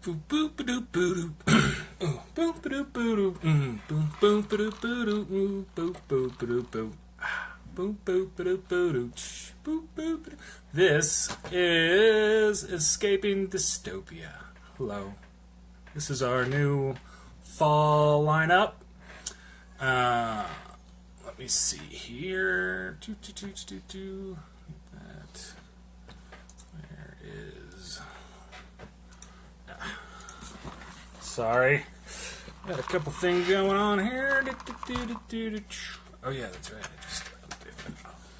Boom boom ba-doop boo-doop. Boom ba-doop boo-doop. Boom boom ba-doop boo-doop. Boom boom ba-doop boo. Boom boom ba-doop boo-doop. Boom boom ba-doop. This is Escaping Dystopia. Hello. This is our new fall lineup. Let me see here. That. Where is... Sorry. Got a couple things going on here. Oh yeah, that's right.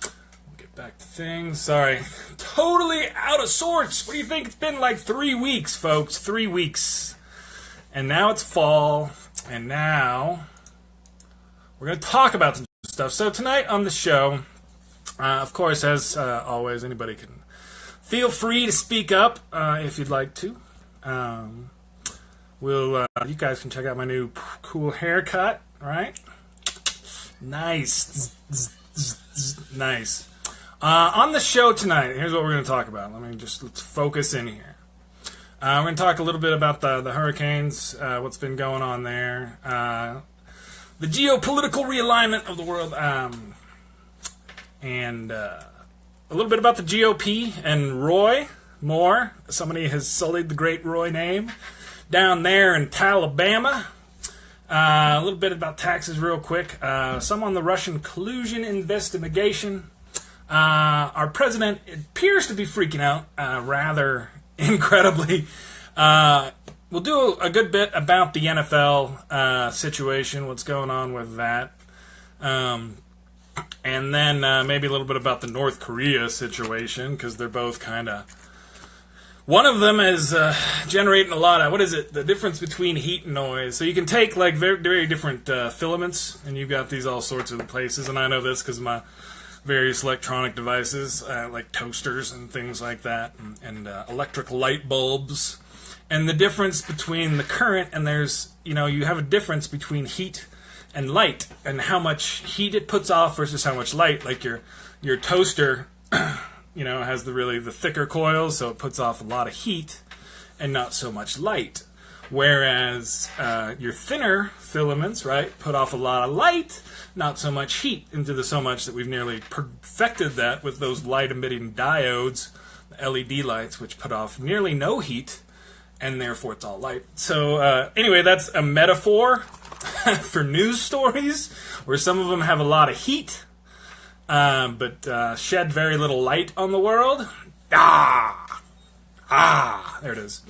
We'll get back to things. Sorry. Totally out of sorts. What do you think? It's been like 3 weeks, folks. 3 weeks. And now it's fall. And now we're going to talk about some stuff. So tonight on the show, of course, as always, anybody can feel free to speak up if you'd like to. You guys can check out my new cool haircut, right? Nice. Nice. On the show tonight, here's what we're going to talk about. Let's focus in here. We're going to talk a little bit about the hurricanes, what's been going on there, the geopolitical realignment of the world, and a little bit about the GOP and Roy Moore. Somebody has sullied the great Roy name down there in Alabama. A little bit about taxes real quick. Some on the Russian collusion investigation. Our president appears to be freaking out rather incredibly. We'll do a good bit about the NFL situation, what's going on with that. And then maybe a little bit about the North Korea situation, because they're both kind of... One of them is generating a lot of... What is it? The difference between heat and noise. So you can take like very, very different filaments, and you've got these all sorts of places. And I know this because of my various electronic devices, like toasters and things like that, and electric light bulbs. And the difference between the current and you have a difference between heat and light, and how much heat it puts off versus how much light. Like your toaster, has the thicker coils, so it puts off a lot of heat and not so much light. Whereas your thinner filaments, right, put off a lot of light, not so much heat, into so much that we've nearly perfected that with those light-emitting diodes, the LED lights, which put off nearly no heat, and therefore it's all light. So anyway, that's a metaphor for news stories, where some of them have a lot of heat, but shed very little light on the world. There it is.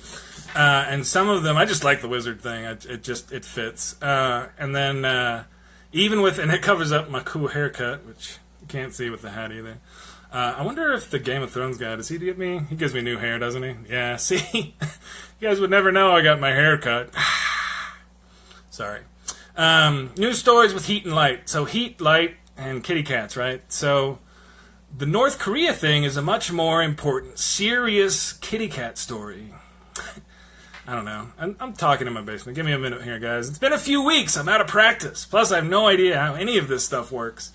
And some of them, I just like the wizard thing. It fits. And then and it covers up my cool haircut, which you can't see with the hat either. I wonder if the Game of Thrones guy, he gives me new hair, doesn't he? Yeah, see? You guys would never know I got my hair cut. Sorry. News stories with heat and light. So heat, light, and kitty cats, right? So the North Korea thing is a much more important, serious kitty cat story. I don't know. I'm talking in my basement. Give me a minute here, guys. It's been a few weeks. I'm out of practice. Plus, I have no idea how any of this stuff works.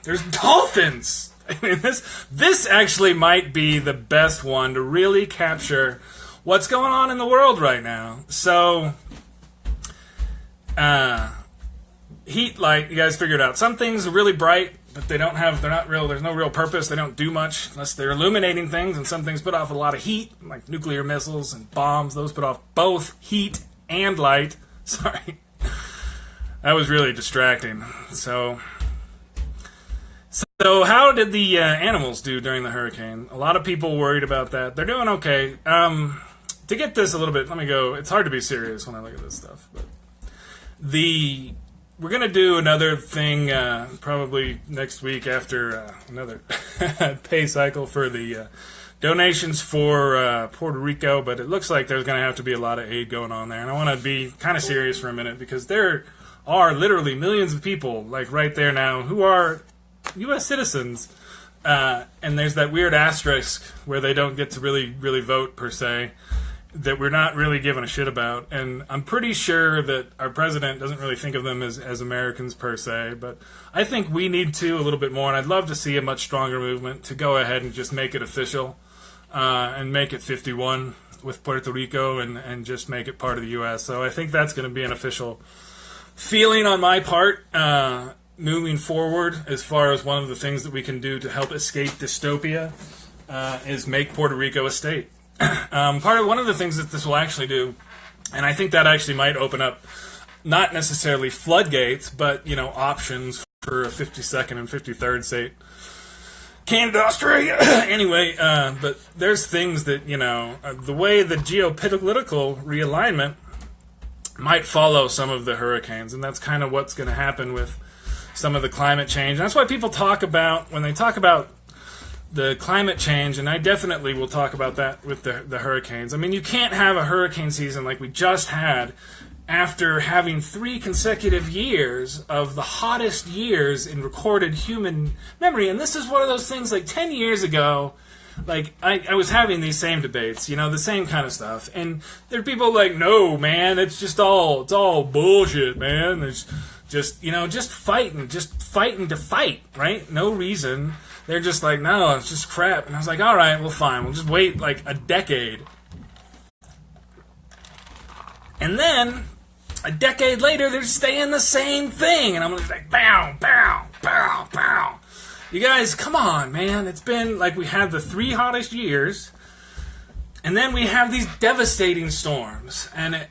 There's dolphins. I mean, this actually might be the best one to really capture what's going on in the world right now. So, heat, light, you guys figured out. Some things are really bright, but they're not real, there's no real purpose, they don't do much unless they're illuminating things, and some things put off a lot of heat, like nuclear missiles and bombs. Those put off both heat and light. Sorry. That was really distracting. So how did the animals do during the hurricane? A lot of people worried about that. They're doing okay. To get this a little bit, let me go. It's hard to be serious when I look at this stuff, but we're going to do another thing probably next week after another pay cycle for the donations for Puerto Rico, but it looks like there's going to have to be a lot of aid going on there. And I want to be kind of serious for a minute, because there are literally millions of people like right there now who are U.S. citizens, and there's that weird asterisk where they don't get to really, really vote per se, that we're not really giving a shit about. And I'm pretty sure that our president doesn't really think of them as Americans per se, but I think we need to a little bit more, and I'd love to see a much stronger movement to go ahead and just make it official. and make it 51 with Puerto Rico and just make it part of the U.S. So I think that's going to be an official feeling on my part moving forward as far as one of the things that we can do to help escape dystopia is make Puerto Rico a state. One of the things that this will actually do, and I think that actually might open up not necessarily floodgates, but options for a 52nd and 53rd state. Canada, Australia. Anyway, but there's things that, the way the geopolitical realignment might follow some of the hurricanes, and that's kind of what's going to happen with some of the climate change. And that's why people talk about, when they talk about the climate change, and I definitely will talk about that with the hurricanes. I mean, you can't have a hurricane season like we just had after having 3 consecutive years of the hottest years in recorded human memory. And this is one of those things, like 10 years ago, like I was having these same debates, the same kind of stuff. And there are people like, no, man, it's all bullshit, man. There's just fighting to fight, right? No reason. They're just like, no, it's just crap. And I was like, all right, well, fine. We'll just wait like a decade. And then a decade later, they're saying the same thing. And I'm like, bow, bow, bow, bow. You guys, come on, man. It's been like we had the 3 hottest years. And then we have these devastating storms. And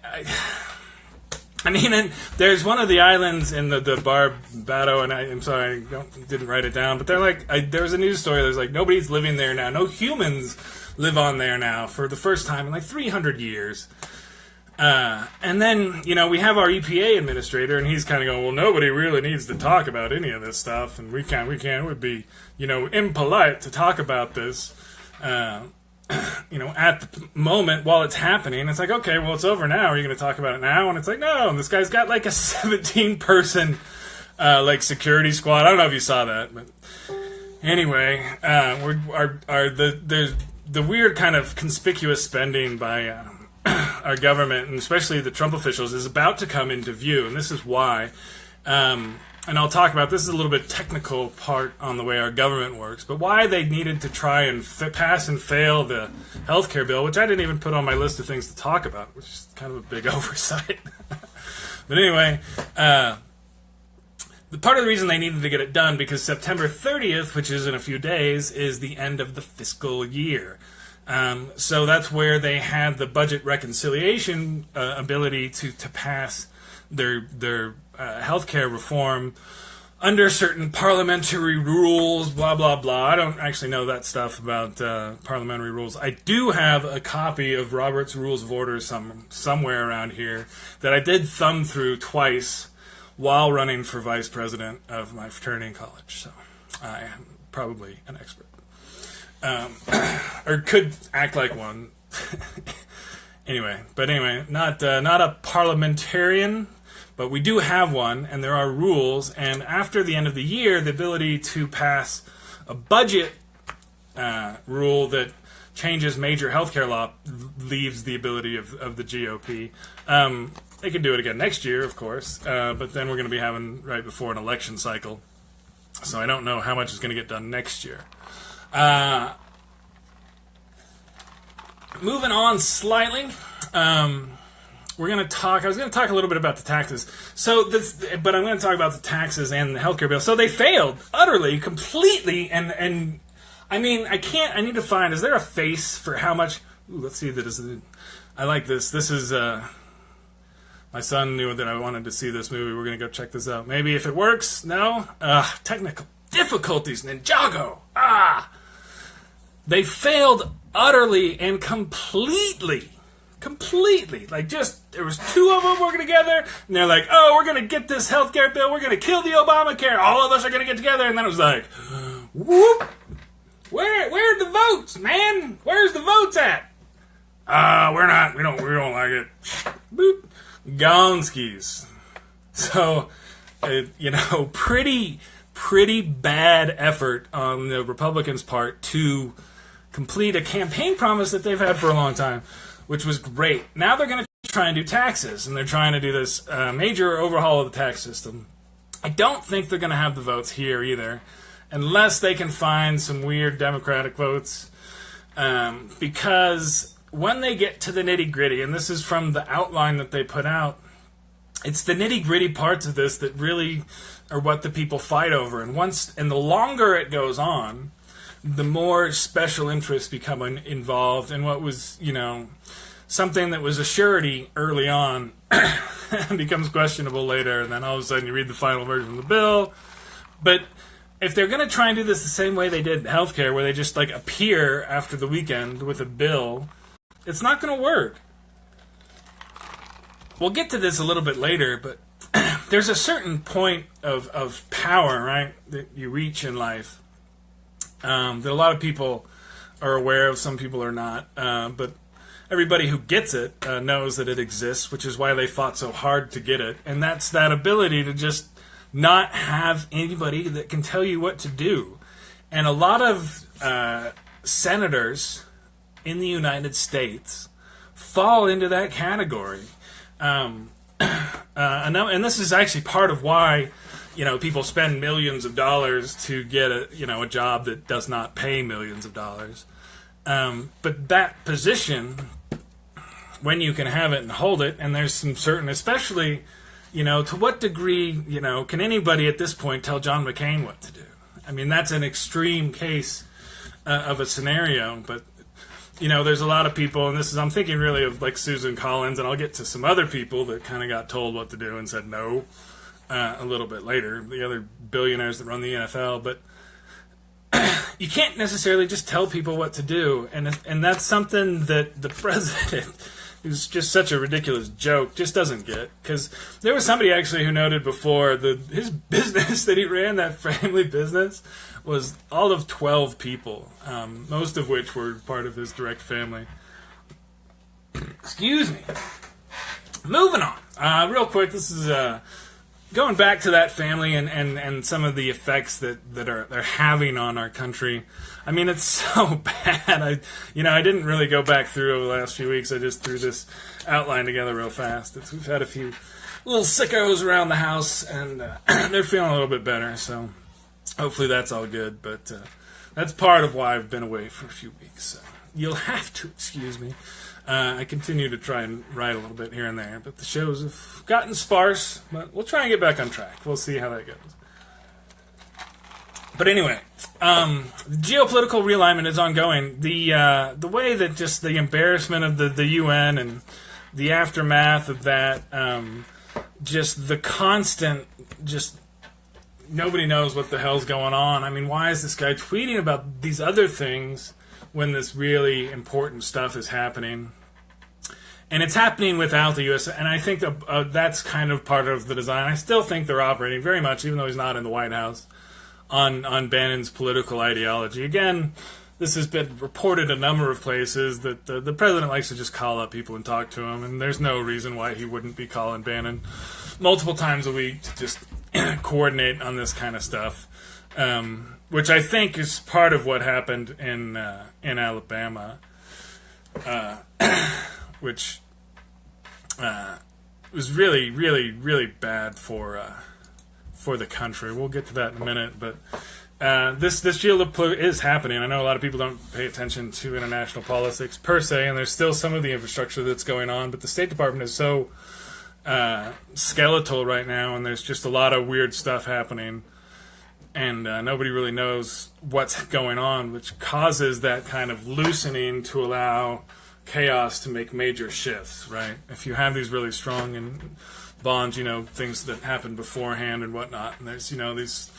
and there's one of the islands in the Barbado, and I'm sorry, I didn't write it down, but they're like, there was a news story that was like, nobody's living there now. No humans live on there now for the first time in like 300 years. And then, we have our EPA administrator, and he's kind of going, well, nobody really needs to talk about any of this stuff, and we can't, it would be, impolite to talk about this, at the moment while it's happening. It's like, okay, well, it's over now. Are you going to talk about it now? And it's like, no. And this guy's got like a 17-person, security squad. I don't know if you saw that, but anyway, there's the weird kind of conspicuous spending by our government, and especially the Trump officials, is about to come into view, and this is why. And I'll talk about, this is a little bit technical part on the way our government works, but why they needed to try and pass and fail the healthcare bill, which I didn't even put on my list of things to talk about, which is kind of a big oversight. But anyway, the part of the reason they needed to get it done, because September 30th, which is in a few days, is the end of the fiscal year. So that's where they had the budget reconciliation ability to pass their healthcare reform under certain parliamentary rules, blah, blah, blah. I don't actually know that stuff about parliamentary rules. I do have a copy of Robert's Rules of Order somewhere around here that I did thumb through twice while running for vice president of my fraternity in college. So I am probably an expert. Or could act like one. Anyway, not a parliamentarian, but we do have one, and there are rules, and after the end of the year, the ability to pass a budget rule that changes major healthcare law leaves the ability of the GOP. They can do it again next year, of course, but then we're going to be having right before an election cycle, so I don't know how much is going to get done next year. Moving on slightly, we're going to talk. I was going to talk a little bit about the taxes. But I'm going to talk about the taxes and the healthcare bill. So they failed utterly, completely, and I mean, I need to find. Is there a face for how much? Ooh, let's see. I like this. This is. My son knew that I wanted to see this movie. We're going to go check this out. Maybe if it works. No. Technical difficulties. Ninjago. They failed utterly and completely. Like, just, there was 2 of them working together, and they're like, oh, we're going to get this healthcare bill, we're going to kill the Obamacare, all of us are going to get together, and then it was like, whoop, where are the votes, man? Where's the votes at? We don't like it. Boop. Gonskis. So, pretty bad effort on the Republicans' part to complete a campaign promise that they've had for a long time, which was great. Now they're going to try and do taxes, and they're trying to do this major overhaul of the tax system. I don't think they're going to have the votes here either, unless they can find some weird Democratic votes because when they get to the nitty-gritty, and this is from the outline that they put out, it's the nitty-gritty parts of this that really are what the people fight over. And the longer it goes on, the more special interests become involved, and what was, something that was a surety early on becomes questionable later, and then all of a sudden you read the final version of the bill. But if they're going to try and do this the same way they did in healthcare, where they just appear after the weekend with a bill, it's not going to work. We'll get to this a little bit later, but there's a certain point of power, right, that you reach in life that a lot of people are aware of, some people are not, but everybody who gets it knows that it exists, which is why they fought so hard to get it, and that's that ability to just not have anybody that can tell you what to do. And a lot of senators in the United States fall into that category. And this is actually part of why people spend millions of dollars to get a job that does not pay millions of dollars. But that position, when you can have it and hold it, and there's some certain, especially, to what degree, can anybody at this point tell John McCain what to do? I mean, that's an extreme case of a scenario, but there's a lot of people, and I'm thinking really of Susan Collins, and I'll get to some other people that kind of got told what to do and said no a little bit later, the other billionaires that run the NFL, but you can't necessarily just tell people what to do, and that's something that the president, who's just such a ridiculous joke, just doesn't get, because there was somebody actually who noted before that his business that he ran, that family business, was all of 12 people, most of which were part of his direct family. Excuse me. Moving on. Real quick, this is going back to that family and some of the effects that they're having on our country. I mean, it's so bad. I didn't really go back through over the last few weeks. I just threw this outline together real fast. We've had a few little sickos around the house, and they're feeling a little bit better, so hopefully that's all good, but that's part of why I've been away for a few weeks. So you'll have to excuse me. I continue to try and write a little bit here and there, but the shows have gotten sparse, but we'll try and get back on track. We'll see how that goes. But anyway, geopolitical realignment is ongoing. The way that just the embarrassment of the UN and the aftermath of that, just the constant, just nobody knows what the hell's going on. I mean, why is this guy tweeting about these other things when this really important stuff is happening? And it's happening without the U.S., and I think that's kind of part of the design. I still think they're operating very much, even though he's not in the White House, on Bannon's political ideology. Again, this has been reported a number of places that the president likes to just call up people and talk to them, and there's no reason why he wouldn't be calling Bannon multiple times a week to just coordinate on this kind of stuff, which I think is part of what happened in Alabama, which was really, really, really bad for the country. We'll get to that in a minute, but this geopolitical is happening. I know a lot of people don't pay attention to international politics per se, and there's still some of the infrastructure that's going on, but the State Department is so skeletal right now, and there's just a lot of weird stuff happening, and nobody really knows what's going on, which causes that kind of loosening to allow chaos to make major shifts, right? If you have these really strong bonds, things that happen beforehand and whatnot, and there's, these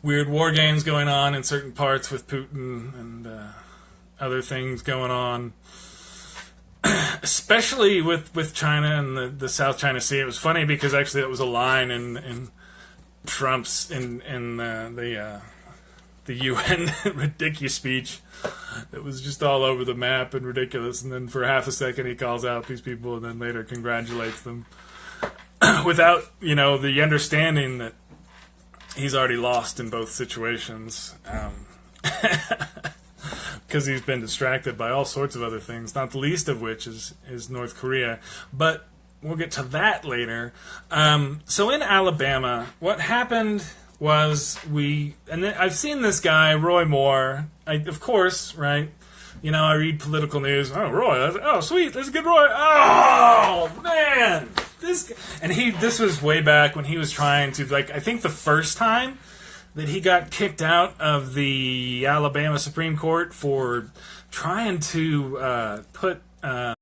weird war games going on in certain parts with Putin and other things going on, especially with China and the South China Sea. It was funny because actually it was a line in Trump's in the UN ridiculous speech that was just all over the map and ridiculous, and then for half a second he calls out these people and then later congratulates them without the understanding that he's already lost in both situations, because he's been distracted by all sorts of other things, not the least of which is North Korea. But we'll get to that later. So in Alabama, what happened was I've seen this guy, Roy Moore, of course, right? I read political news. Oh, Roy. Oh, sweet. There's a good Roy. Oh, man. This was way back when he was trying to, I think the first time that he got kicked out of the Alabama Supreme Court for trying to put, I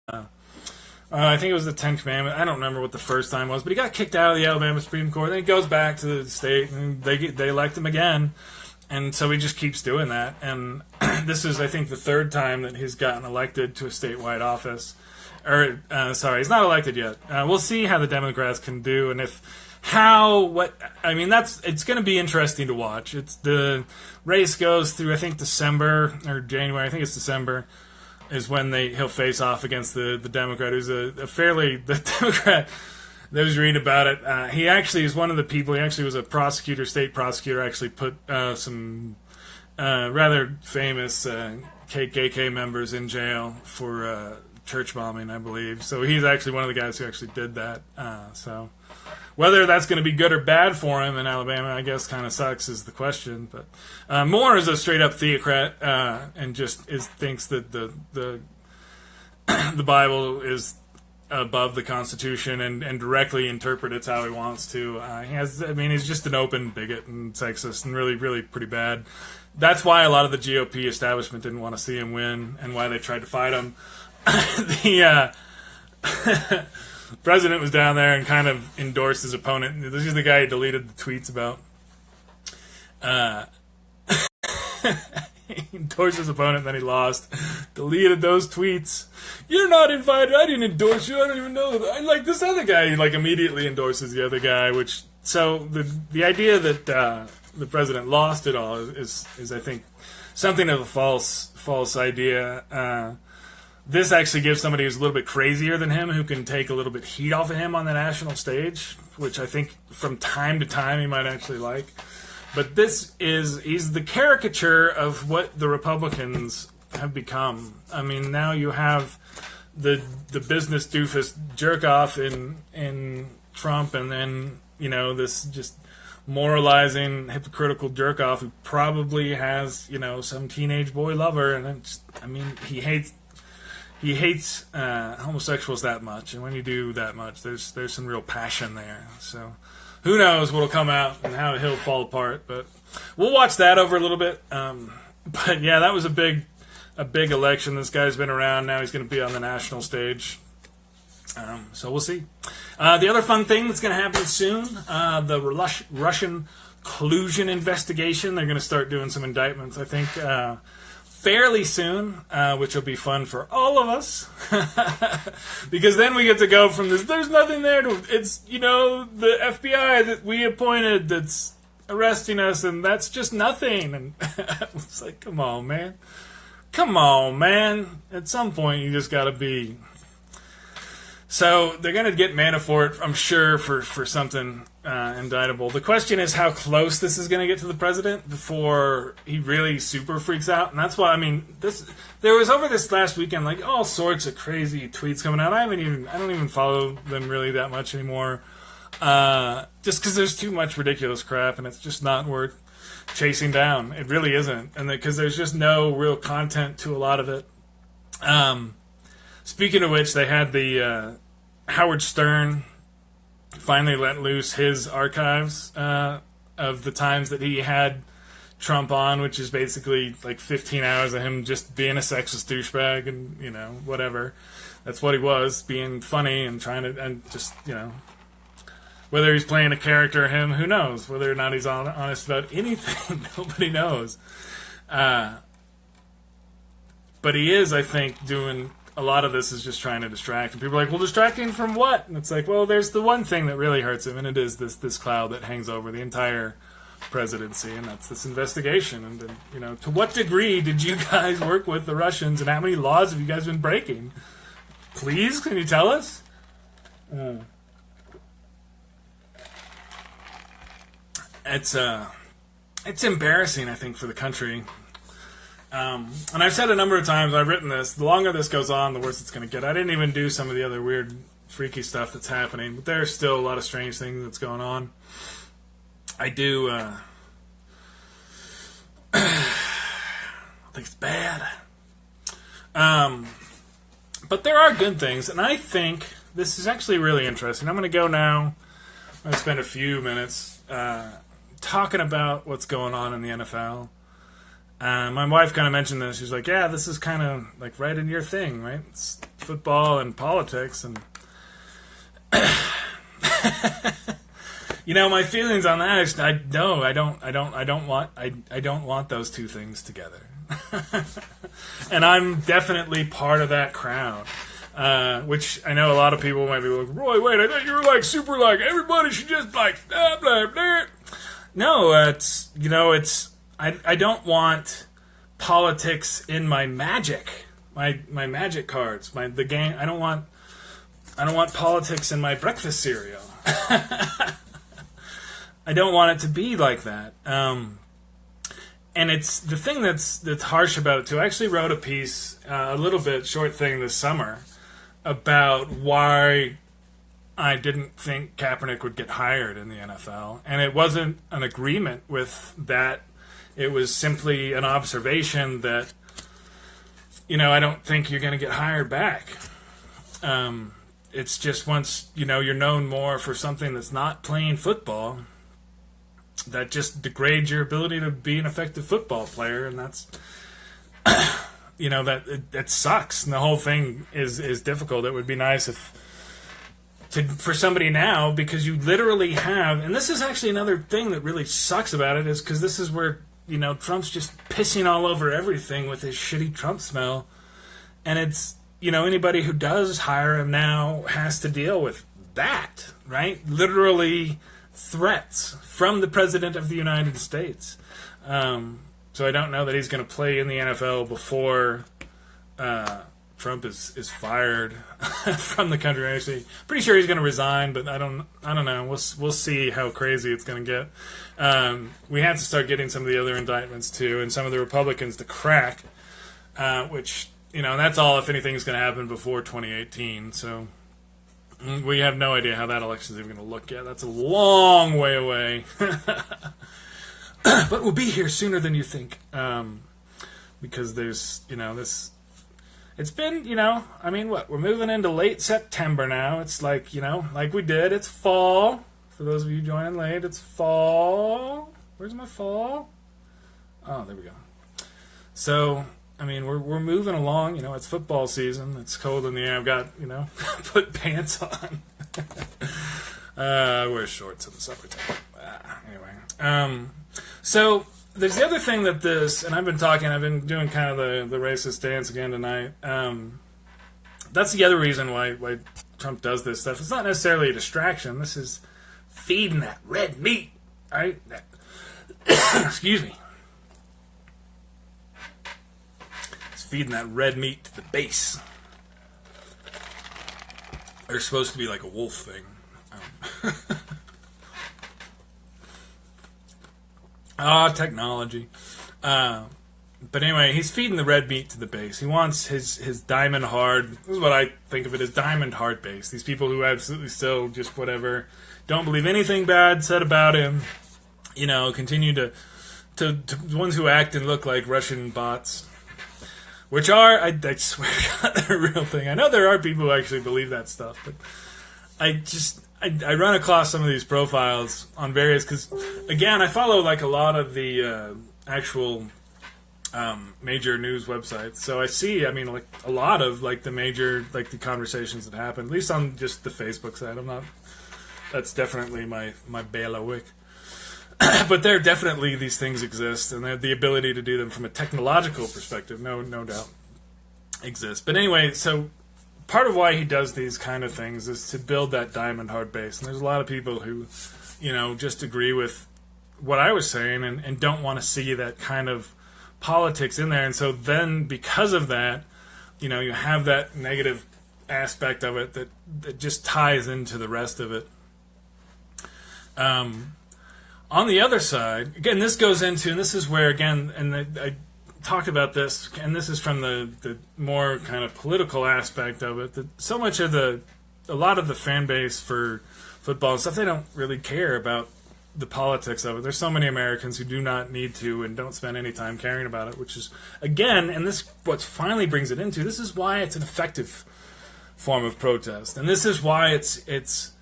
think it was the 10th Commandment. I don't remember what the first time was, but he got kicked out of the Alabama Supreme Court. Then he goes back to the state, and they elect him again. And so he just keeps doing that. And this is, I think, the third time that he's gotten elected to a statewide office. He's not elected yet. We'll see how the Democrats can do, and it's going to be interesting to watch. The race goes through, I think, December or January. I think it's December is when he'll face off against the Democrat, who's the Democrat. Those read about it. He actually is one of the people. He actually was a state prosecutor. Actually put some rather famous KKK members in jail for church bombing, I believe. So he's actually one of the guys who actually did that. So whether that's going to be good or bad for him in Alabama, I guess, kind of sucks is the question. But Moore is a straight up theocrat and just thinks that the Bible is above the Constitution and directly interpret it how he wants to. He's just an open bigot and sexist and really, really pretty bad. That's why a lot of the GOP establishment didn't want to see him win and why they tried to fight him. The president was down there and kind of endorsed his opponent. This is the guy who deleted the tweets about. He endorsed his opponent, then he lost. Deleted those tweets. You're not invited. I didn't endorse you. I don't even know. I like this other guy. He immediately endorses the other guy. So the idea that the president lost it all is I think something of a false idea. This actually gives somebody who's a little bit crazier than him, who can take a little bit heat off of him on the national stage, which I think from time to time he might actually like. But he's the caricature of what the Republicans have become. Now you have the business doofus jerk off in Trump, and then, this just moralizing, hypocritical jerk off who probably has, some teenage boy lover, and he hates homosexuals that much, and when you do that much, there's some real passion there. So who knows what'll come out and how he'll fall apart, but we'll watch that over a little bit. But yeah, that was a big election. This guy's been around. Now he's going to be on the national stage. So we'll see. The other fun thing that's going to happen soon, the Russian collusion investigation. They're going to start doing some indictments, I think, fairly soon, which will be fun for all of us. Because then we get to go from this, there's nothing there, to it's, the FBI that we appointed that's arresting us, and that's just nothing. And it's like, come on, man. At some point, you just got to be. So they're going to get Manafort, I'm sure, for something indictable. The question is how close this is going to get to the president before he really super freaks out. And that's why, there was over this last weekend, all sorts of crazy tweets coming out. I don't even follow them really that much anymore. Just because there's too much ridiculous crap, and it's just not worth chasing down. It really isn't. And because there's just no real content to a lot of it. Speaking of which, they had the Howard Stern finally let loose his archives of the times that he had Trump on, which is basically 15 hours of him just being a sexist douchebag and, whatever. That's what he was, being funny and trying to, and just, whether he's playing a character or him, who knows? Whether or not he's honest about anything, nobody knows. But he is, I think, doing a lot of this is just trying to distract. And people are like, well, distracting from what? And it's like, well, there's the one thing that really hurts him, and it is this cloud that hangs over the entire presidency, and that's this investigation. And, to what degree did you guys work with the Russians, and how many laws have you guys been breaking? Please, can you tell us? It's embarrassing, I think, for the country. And I've said a number of times, I've written this, the longer this goes on, the worse it's going to get. I didn't even do some of the other weird, freaky stuff that's happening, but there's still a lot of strange things that's going on. I do, I think it's bad. But there are good things, and I think this is actually really interesting. I'm going to go now. I'm going to spend a few minutes talking about what's going on in the NFL. My wife kind of mentioned this. She's like, yeah, this is kind of like right in your thing, right? It's football and politics, and you know, my feelings on that is I don't want those two things together. And I'm definitely part of that crowd. Which I know a lot of people might be like, Roy, wait, I thought you were like super like everybody should just like blah blah blah. No, I don't want politics in my magic, my magic cards, the game. I don't want politics in my breakfast cereal. I don't want it to be like that. And it's the thing that's harsh about it too. I actually wrote a piece, a little bit short thing this summer, about why I didn't think Kaepernick would get hired in the NFL, and it wasn't an agreement with that. It was simply an observation that, you know, I don't think you're going to get hired back. It's just once, you know, you're known more for something that's not playing football, that just degrades your ability to be an effective football player, and that's, you know, that sucks. And the whole thing is difficult. It would be nice for somebody now, because you literally have, and this is actually another thing that really sucks about it, is because this is where, you know, Trump's just pissing all over everything with his shitty Trump smell, and it's, you know, anybody who does hire him now has to deal with that, right? Literally threats from the President of the United States. So I don't know that he's going to play in the NFL before Trump is fired from the country. Actually, pretty sure he's going to resign, but I don't know. We'll see how crazy it's going to get. We have to start getting some of the other indictments too, and some of the Republicans to crack, which, you know, that's all if anything is going to happen before 2018. So we have no idea how that election is even going to look yet. That's a long way away. But we'll be here sooner than you think. Because there's, you know, this... It's been, you know, I mean, what? We're moving into late September now. It's like, you know, like we did. It's fall. For those of you joining late, it's fall. Where's my fall? Oh, there we go. So, I mean, we're moving along. You know, it's football season. It's cold in the air. I've got, you know, put pants on. I wear shorts in the summertime. Anyway. So there's the other thing that and I've been doing kind of the racist dance again tonight. That's the other reason why Trump does this stuff. It's not necessarily a distraction. This is feeding that red meat, right? Excuse me. It's feeding that red meat to the base. They're supposed to be like a wolf thing. Technology. But anyway, he's feeding the red meat to the base. He wants his diamond hard. This is what I think of it as diamond hard base. These people who absolutely still just whatever, don't believe anything bad said about him. You know, continue to the ones who act and look like Russian bots, which are, I swear to God, they're a real thing. I know there are people who actually believe that stuff, but I run across some of these profiles on various, because, again, I follow, like, a lot of the actual major news websites. So I see, I mean, like, a lot of, like, the major, like, the conversations that happen, at least on just the Facebook side. That's definitely my bailiwick. But there definitely these things exist, and the ability to do them from a technological perspective, no doubt, exists. But anyway, so part of why he does these kind of things is to build that diamond hard base. And there's a lot of people who, you know, just agree with what I was saying and don't want to see that kind of politics in there. And so then because of that, you know, you have that negative aspect of it that just ties into the rest of it. On the other side, again, this goes into, and this is where, again, and I talked about this, and this is from the more kind of political aspect of it, that so much of a lot of the fan base for football and stuff, they don't really care about the politics of it. There's so many Americans who do not need to and don't spend any time caring about it, which is, again, and this what finally brings it into, this is why it's an effective form of protest. And this is why it's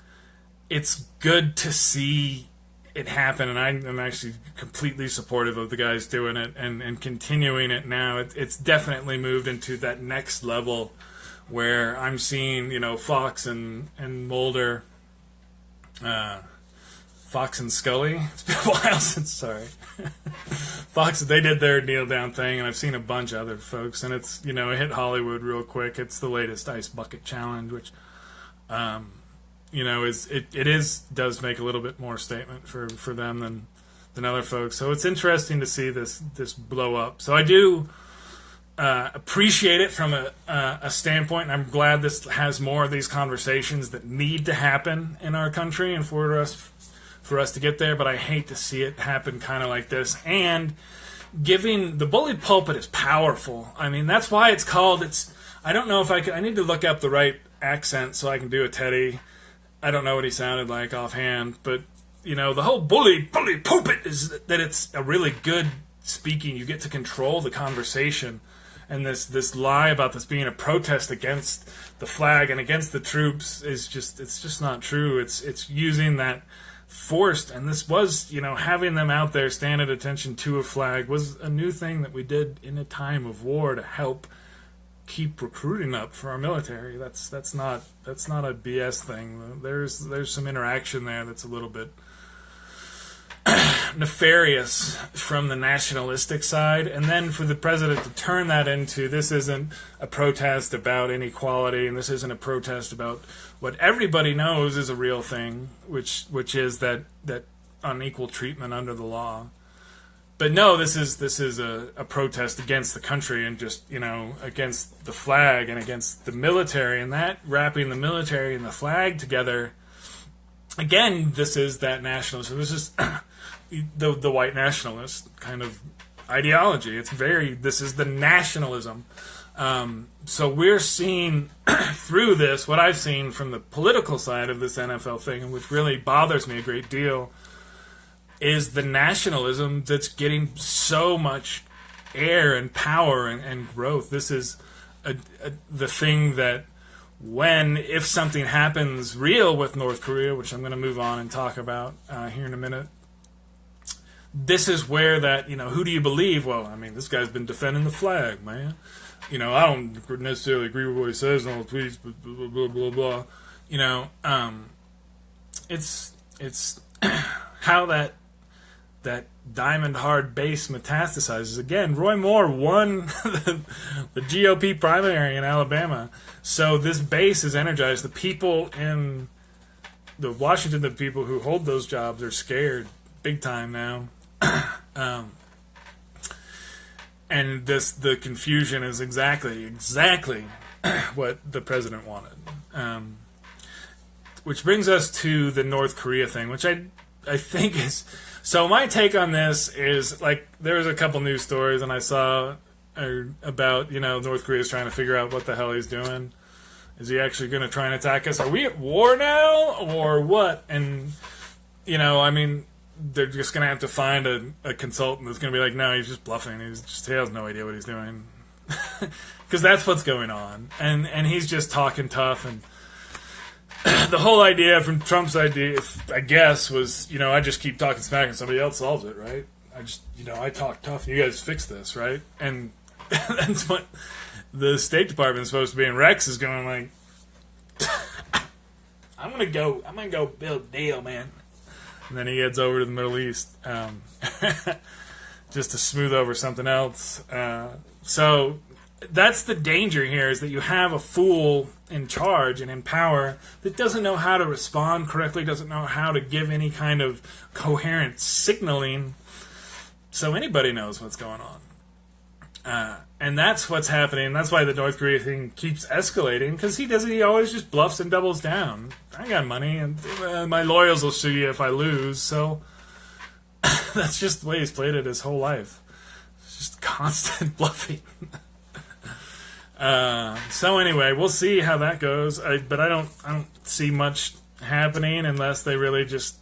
good to see it happen, and I'm actually completely supportive of the guys doing it and continuing it now. It's definitely moved into that next level where I'm seeing, Fox and Mulder, Fox and Scully. It's been a while since, sorry. Fox, they did their kneel down thing, and I've seen a bunch of other folks, and it's, it hit Hollywood real quick. It's the latest Ice Bucket Challenge, which, does make a little bit more statement for them than other folks. So it's interesting to see this blow up. So I do appreciate it from a standpoint, and I'm glad this has more of these conversations that need to happen in our country and for us to get there. But I hate to see it happen kind of like this. And giving the bully pulpit is powerful. I mean, that's why it's called. I don't know if I need to look up the right accent so I can do a Teddy. I don't know what he sounded like offhand, but the whole bully pulpit is that it's a really good speaking. You get to control the conversation, and this lie about this being a protest against the flag and against the troops it's just not true. It's using that forced, and this was having them out there stand at attention to a flag was a new thing that we did in a time of war to help keep recruiting up for our military. That's not a BS thing. There's some interaction there that's a little bit nefarious from the nationalistic side, and then for the president to turn that into, this isn't a protest about inequality, and this isn't a protest about what everybody knows is a real thing, which is that unequal treatment under the law. But no, this is a protest against the country and just, against the flag and against the military, and that wrapping the military and the flag together. Again, this is that nationalism. This is the white nationalist kind of ideology. This is the nationalism. So we're seeing through this, what I've seen from the political side of this NFL thing, and which really bothers me a great deal, is the nationalism that's getting so much air and power and growth. This is the thing that if something happens real with North Korea, which I'm going to move on and talk about here in a minute, this is where that, who do you believe? Well, I mean, this guy's been defending the flag, man. I don't necessarily agree with what he says in all the tweets, but blah, blah, blah, blah, blah. It's how that diamond hard base metastasizes. Again, Roy Moore won the GOP primary in Alabama. So this base is energized. The people in Washington, the people who hold those jobs are scared big time now. And the confusion is exactly what the president wanted. Which brings us to the North Korea thing, which I think is... So my take on this is, there was a couple news stories, and I saw about, North Korea's trying to figure out what the hell he's doing. Is he actually going to try and attack us? Are we at war now, or what? And, they're just going to have to find a consultant that's going to be like, no, he's just bluffing. He has no idea what he's doing. Because that's what's going on. And he's just talking tough, and the whole idea from Trump's idea, I guess, was, I just keep talking smack and somebody else solves it, right? I talk tough and you guys fix this, right? And that's what the State Department is supposed to be. And Rex is going like, I'm gonna go build a deal, man. And then he heads over to the Middle East just to smooth over something else. So that's the danger here, is that you have a fool in charge and in power that doesn't know how to respond correctly, doesn't know how to give any kind of coherent signaling, so anybody knows what's going on. And that's what's happening. That's why the North Korea thing keeps escalating, because he always just bluffs and doubles down. I got money, and my lawyers will sue you if I lose, so that's just the way he's played it his whole life. It's just constant bluffing. So anyway, we'll see how that goes. But I don't see much happening unless they really just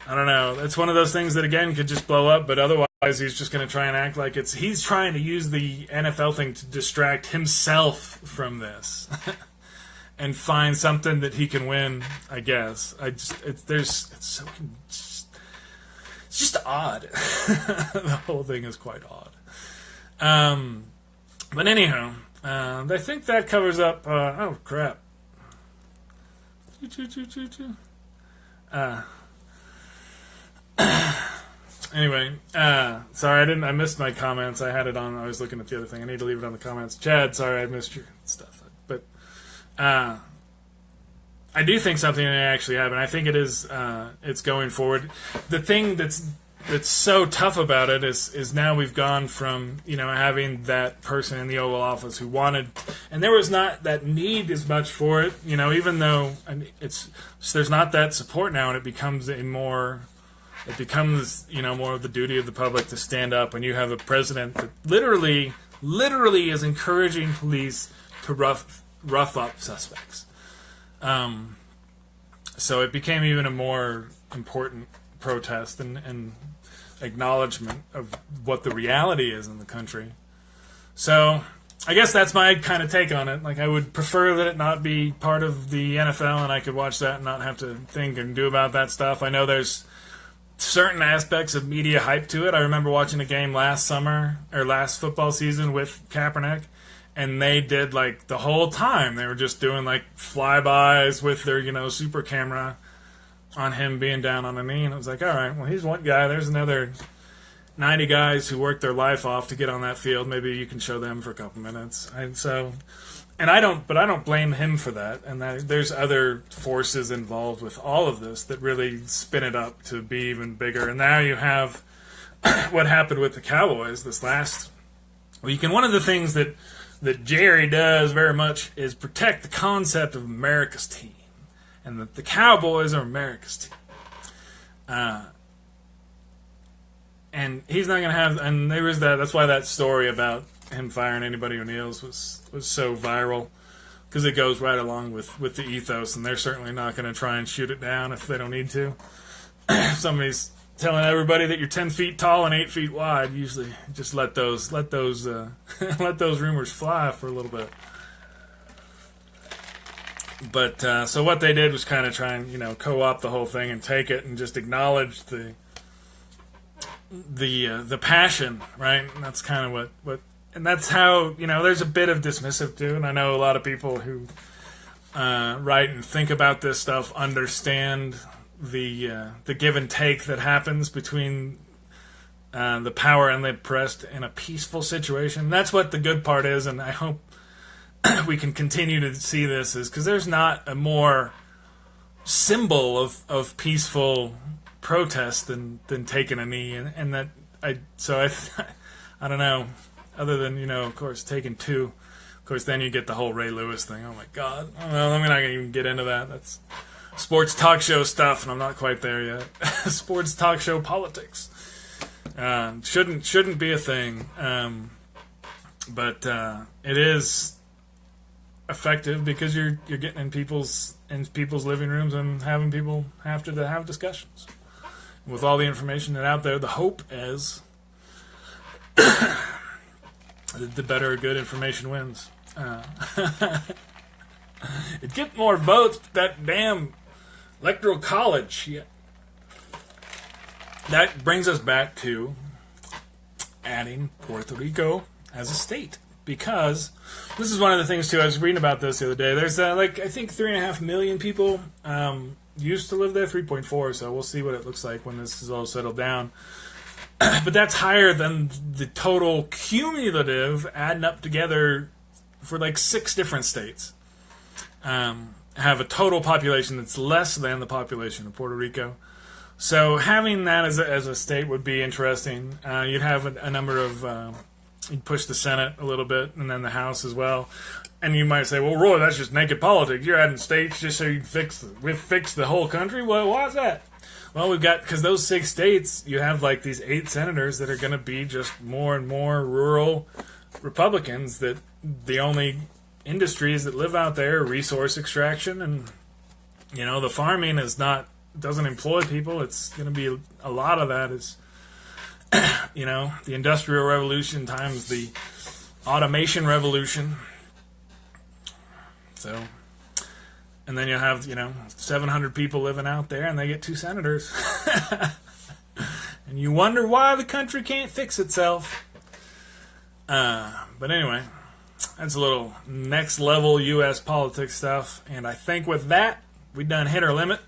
I don't know. It's one of those things that, again, could just blow up, but otherwise he's just going to try and act like he's trying to use the NFL thing to distract himself from this and find something that he can win, I guess. It's just odd. The whole thing is quite odd. But anyhow, I think that covers up, oh crap. Anyway, sorry, I missed my comments. I had it on. I was looking at the other thing. I need to leave it on the comments. Chad, sorry, I missed your stuff. But I do think something may actually happen. I think it is. It's going forward. The thing that's so tough about it is now we've gone from having that person in the Oval Office who wanted, and there was not that need as much for it. Even though there's not that support now, and it becomes more of the duty of the public to stand up when you have a president that literally is encouraging police to rough up suspects. So it became even a more important protest and acknowledgement of what the reality is in the country. So I guess that's my kind of take on it. Like, I would prefer that it not be part of the NFL and I could watch that and not have to think and do about that stuff. I know there's certain aspects of media hype to it. I remember watching a game last football season with Kaepernick, and they did, like, the whole time they were just doing, like, flybys with their super camera on him being down on a knee, and it was like, all right, well, he's one guy. There's another 90 guys who worked their life off to get on that field. Maybe you can show them for a couple minutes. I don't blame him for that. And there's other forces involved with all of this that really spin it up to be even bigger. And now you have what happened with the Cowboys this last week. And one of the things that Jerry does very much is protect the concept of America's team, and that the Cowboys are America's team. And he's not going to have, and there was that's why that story about him firing anybody who kneels was so viral, because it goes right along with the ethos, and they're certainly not going to try and shoot it down if they don't need to. If somebody's telling everybody that you're 10 feet tall and 8 feet wide, usually just let those let those rumors fly for a little bit. But so what they did was kind of try and co-opt the whole thing and take it and just acknowledge the passion, right? And that's kind of what and that's how there's a bit of dismissive too. And I know a lot of people who write and think about this stuff understand the give and take that happens between the power and the oppressed in a peaceful situation. And that's what the good part is, and I hope we can continue to see this, is because there's not a more symbol of peaceful protest than taking a knee, and that I don't know, other than of course taking two. Of course, then you get the whole Ray Lewis thing. Oh my God, well, I'm not gonna even get into that. That's sports talk show stuff, and I'm not quite there yet. Sports talk show politics shouldn't be a thing, but it is effective because you're getting in people's living rooms and having people have to have discussions. With all the information that's out there, the hope is the better good information wins. It gets more votes, that damn electoral college shit. That brings us back to adding Puerto Rico as a state. Because this is one of the things, too, I was reading about this the other day. There's, I think 3.5 million people used to live there, 3.4, so we'll see what it looks like when this is all settled down. But that's higher than the total cumulative, adding up together, for like 6 different states. Have a total population that's less than the population of Puerto Rico. So having that as a state would be interesting. You'd have a number of... You'd push the Senate a little bit, and then the House as well. And you might say, well, Roy, that's just naked politics. You're adding states just so you can fix the whole country? Well, why is that? Well, we've got, because those 6 states, you have like these 8 senators that are going to be just more and more rural Republicans, that the only industries that live out there are resource extraction, and, the farming is not doesn't employ people. It's going to be a lot of that is, the Industrial Revolution times the automation revolution. So, and then you'll have, 700 people living out there, and they get 2 senators. And you wonder why the country can't fix itself. But anyway, that's a little next level U.S. politics stuff. And I think with that, we done hit our limit.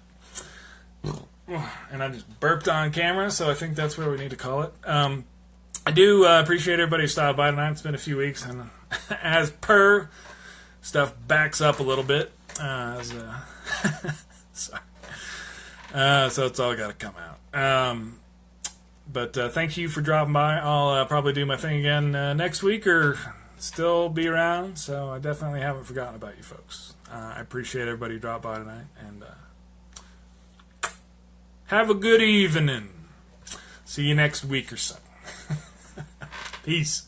And I just burped on camera, so I think that's where we need to call it. I do appreciate everybody who stopped by tonight. It's been a few weeks, and as per, stuff backs up a little bit. Sorry. So it's all got to come out. But thank you for dropping by. I'll probably do my thing again next week or still be around. So I definitely haven't forgotten about you folks. I appreciate everybody who dropped by tonight. And have a good evening. See you next week or so. Peace.